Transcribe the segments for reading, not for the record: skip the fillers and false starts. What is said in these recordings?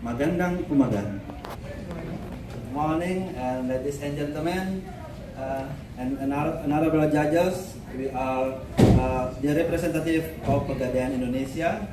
Magandang umaga. Good morning, and ladies and gentlemen, and honorable judges. We are the representative of Pegadaian Indonesia.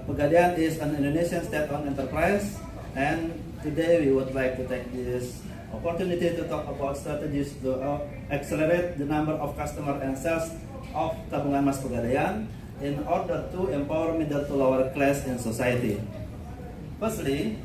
Pegadaian is an Indonesian state-owned enterprise, and today we would like to take this opportunity to talk about strategies to accelerate the number of customer and sales of Tabungan Mas Pegadaian in order to empower middle to lower class in society. Firstly,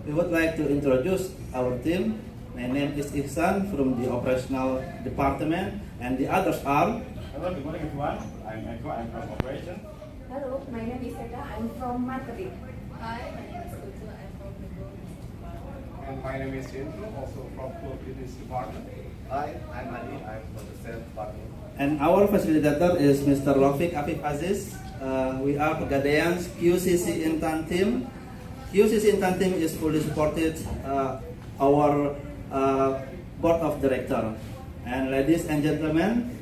we would like to introduce our team. My name is Ihsan from the operational department, and the others are. Hello, good morning everyone. I'm Eko, I'm from operations. Hello, my name is Eka, I'm from marketing. Hi, my name is Kutu. I'm from the Global And my name is Indra, also from business department. Hi, I'm Ali. I'm from the sales department. And our facilitator is Mr. Rafiq Afif Aziz. We are Pegadaian's QCC INTAN team. QCC INTAN team is fully supported our board of director. And ladies and gentlemen,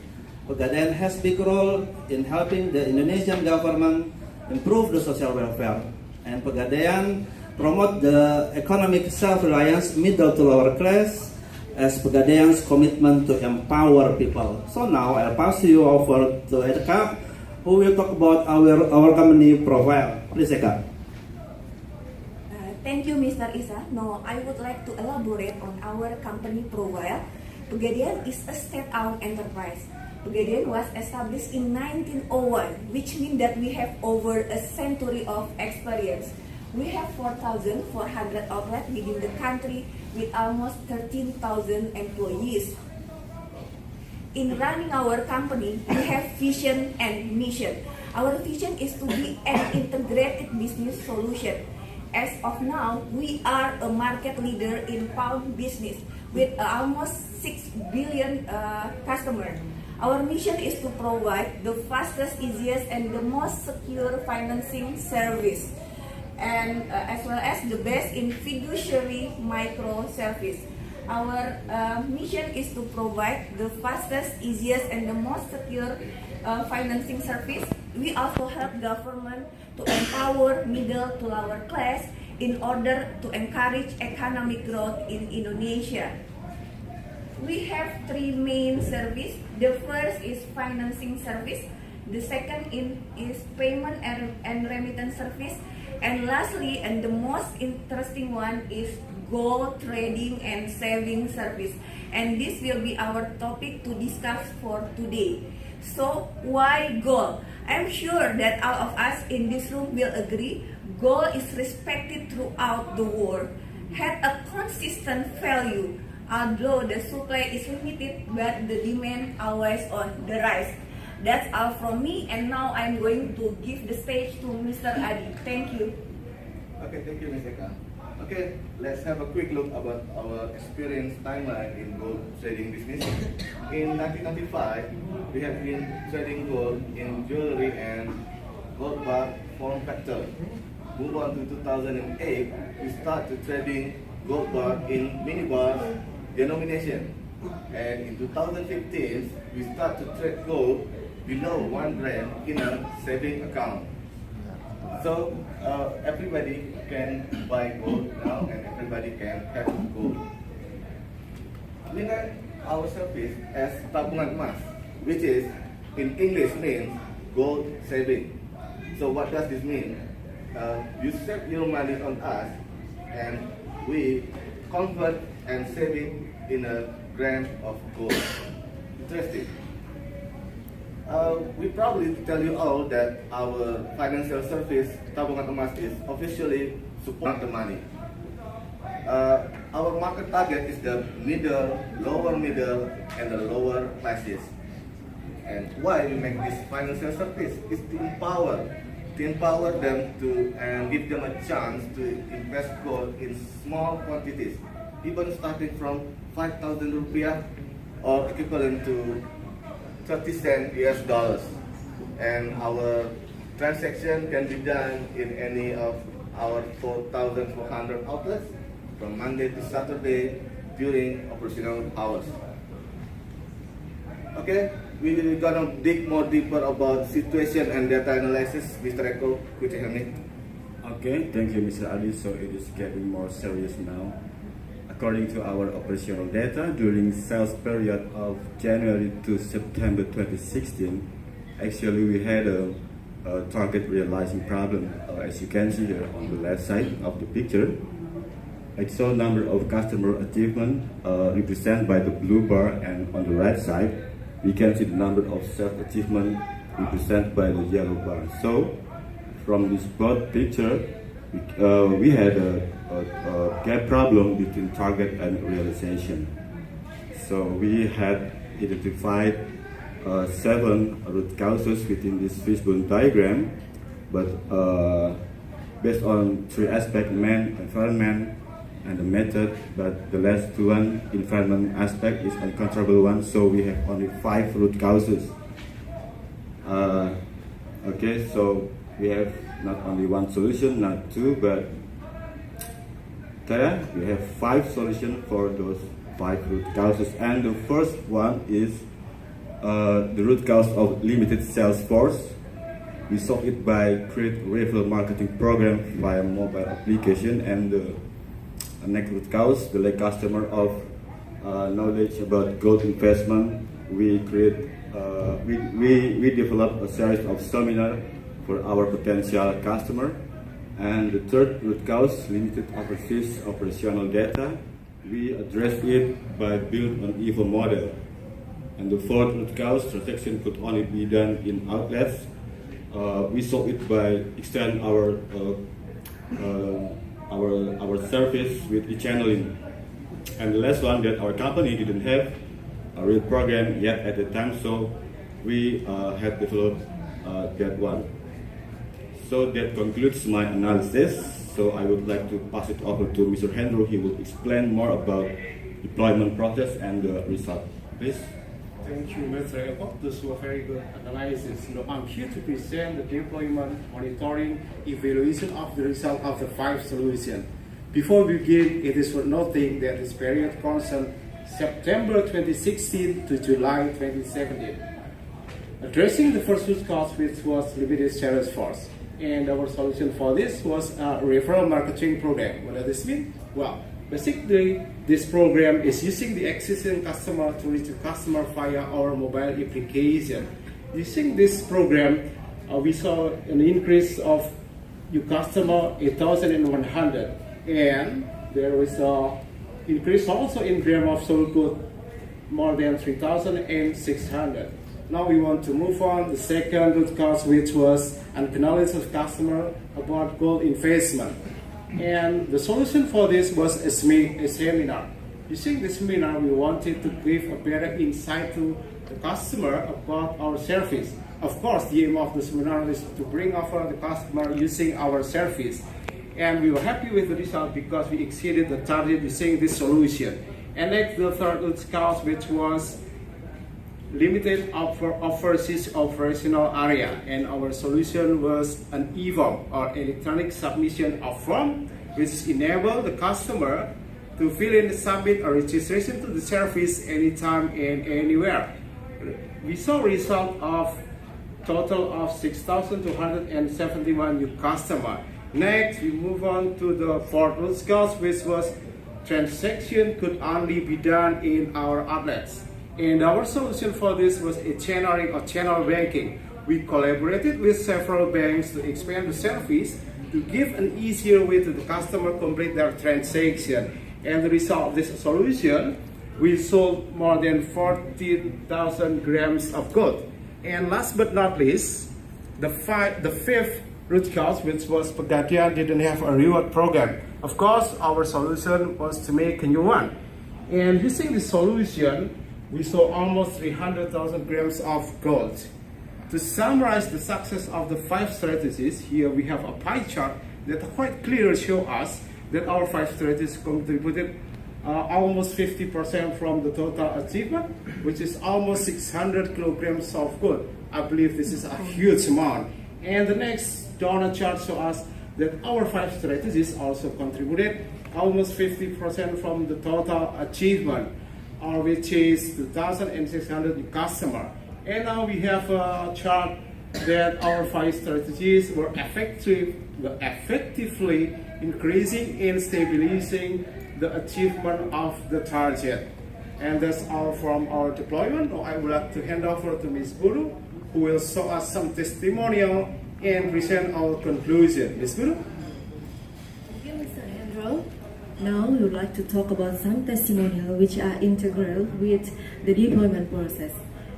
Pegadaian has big role in helping the Indonesian government improve the social welfare. And Pegadaian promote the economic self-reliance middle to lower class as Pegadaian's commitment to empower people. So now I'll pass you over to Eka, who will talk about our company profile. Please, Eka. Thank you, Mr. Isa. Now, I would like to elaborate on our company profile. Pegadaian is a state-owned enterprise. Pegadaian was established in 1901, which means that we have over a century of experience. We have 4,400 outlets within the country with almost 13,000 employees. In running our company, we have vision and mission. Our vision is to be an integrated business solution. As of now, we are a market leader in pawn business with almost 6 billion customers. Our mission is to provide the fastest, easiest, and the most secure financing service, and as well as the best in fiduciary micro service. Our mission is to provide the fastest, easiest, and the most secure financing service. We also help government to empower middle to lower class in order to encourage economic growth in Indonesia. We have three main services. The first is financing service. The second is payment and remittance service. And lastly, and the most interesting one, is gold trading and saving service. And this will be our topic to discuss for today. So, why gold? I'm sure that all of us in this room will agree gold is respected throughout the world, had a consistent value, although the supply is limited, but the demand always on the rise. That's all from me, and now I'm going to give the stage to Mr. Adi. Thank you. Okay, thank you, Ms. Eka. Okay, let's have a quick look about our experience timeline in gold trading business. In 1995, we have been trading gold in jewelry and gold bar form factor. Move on to 2008, we started trading gold bar in mini bar denomination. And in 2015, we start to trade gold below 1 gram in a saving account. So everybody can buy gold now, and everybody can have gold. We name our service as Tabungan Mas, which is in English means gold saving. So what does this mean? You save your money on us, and we convert and save it in a gram of gold. Interesting. We probably tell you all that our financial service, Tabungan Emas, is officially support the money. Our market target is the middle, lower middle, and the lower classes. And why we make this financial service is to empower them to and give them a chance to invest gold in small quantities, even starting from 5,000 rupiah or equivalent to 30 cents US dollars. And our transaction can be done in any of our 4,400 outlets from Monday to Saturday during operational hours. Okay, we're gonna dig more deeper about situation and data analysis. Mr. Eko, could you help me? Okay, thank you, Mr. Ali. So it is getting more serious now. According to our operational data, during sales period of January to September 2016, actually we had a target realizing problem. As you can see here on the left side of the picture, I saw number of customer achievement represented by the blue bar, and on the right side, we can see the number of sales achievement represented by the yellow bar. So, from this both picture, we had a gap problem between target and realization. So we had identified 7 root causes within this fishbone diagram, but based on 3 aspects: man, environment, and the method. But the last one, environment aspect, is uncontrollable one. So we have only 5 root causes. Okay, so we have not only one solution, not 2, but there we have 5 solutions for those 5 root causes. And the first one is the root cause of limited sales force. We solve it by create referral marketing program via mobile application. And the next root cause, the lack customer of knowledge about gold investment. We create we develop a series of seminars for our potential customer. And the third root cause, limited overseas operational data. We address it by build an EVO model. And the fourth root cause, transaction could only be done in outlets. We solve it by extend our service with e-channeling. And the last one, that our company didn't have a real program yet at the time, so we have developed that one. So that concludes my analysis. So I would like to pass it over to Mr. Hendro. He will explain more about deployment process and the result. Please. Thank you, Mr. Eko. This was a very good analysis. I'm here to present the deployment, monitoring, evaluation of the result of the 5 solutions. Before we begin, it is worth noting that this period concerns September 2016 to July 2017. Addressing the first root cause, which was limited sales force. And our solution for this was a referral marketing program. What does this mean? Well, basically, this program is using the existing customer to reach the customer via our mobile application. Using this program, we saw an increase of new customer 8,100, and there was an increase also in gram of sold good more than 3,600. Now we want to move on the second root cause, which was unknowledge of customer about gold investment. And the solution for this was a seminar. Using the seminar, we wanted to give a better insight to the customer about our service. Of course, the aim of the seminar is to bring over the customer using our service. And we were happy with the result because we exceeded the target using this solution. And next, the third root cause, which was limited overseas operational area, and our solution was an EVO, or electronic submission of form, which enable the customer to fill in, submit a registration to the service anytime and anywhere. We saw result of total of 6,271 new customer. Next, we move on to the fourth root cause, which was transaction could only be done in our outlets. And our solution for this was a channeling or channel banking. We collaborated with several banks to expand the service to give an easier way to the customer complete their transaction. And the result of this solution, we sold more than 40,000 grams of gold. And last but not least, the fifth root cause, which was Pegadian didn't have a reward program. Of course, our solution was to make a new one. And using this solution, we sold almost 300,000 grams of gold. To summarize the success of the 5 strategies, here we have a pie chart that quite clearly shows us that our 5 strategies contributed almost 50% from the total achievement, which is almost 600 kilograms of gold. I believe this is a huge amount. And the next donut chart shows us that our 5 strategies also contributed almost 50% from the total achievement, which is 2,600 customer. And now we have a chart that our 5 strategies were effectively increasing and stabilizing the achievement of the target. And that's all from our deployment. Now I would like to hand over to Ms. Guru, who will show us some testimonial and present our conclusion. Ms. Guru? Thank you, Mr. Andrew. Now we would like to talk about some testimonial which are integral with the deployment process.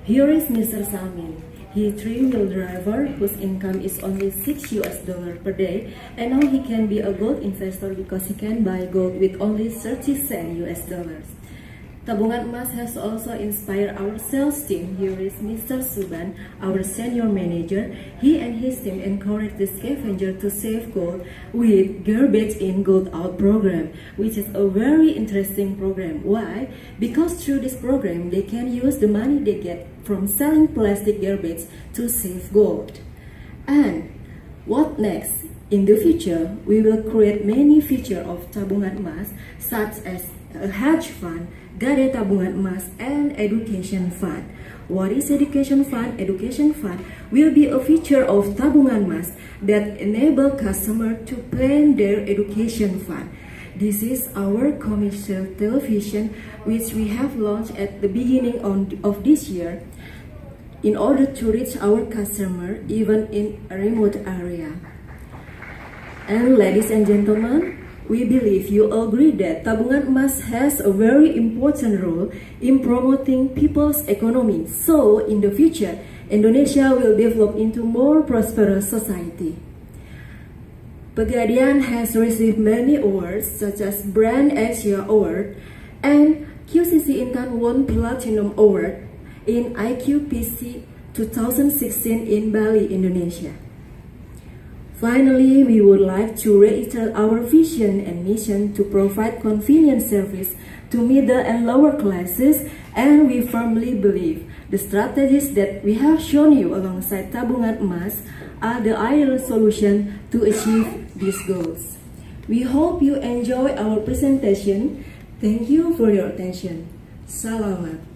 Here is Mr. Samin. He is a 3-wheel driver whose income is only $6 per day, and now he can be a gold investor because he can buy gold with only 30 cents US. Tabungan Emas has also inspired our sales team. Here is Mr. Suban, our senior manager. He and his team encourage the scavenger to save gold with garbage in, gold out program, which is a very interesting program. Why? Because through this program, they can use the money they get from selling plastic garbage to save gold. And what next? In the future, we will create many features of Tabungan Emas, such as a hedge fund, Gade Tabungan Emas, and education fund. What is education fund? Education fund will be a feature of Tabungan Emas that enable customers to plan their education fund. This is our commercial television, which we have launched at the beginning of this year in order to reach our customer even in a remote area. And ladies and gentlemen, we believe you agree that Tabungan Emas has a very important role in promoting people's economy. So, in the future, Indonesia will develop into more prosperous society. Pegadaian has received many awards such as Brand Asia Award, and QCC INTAN won Platinum Award in ICQCC 2016 in Bali, Indonesia. Finally, we would like to reiterate our vision and mission to provide convenient service to middle and lower classes, and we firmly believe the strategies that we have shown you alongside Tabungan Emas are the ideal solution to achieve these goals. We hope you enjoy our presentation. Thank you for your attention. Salamat.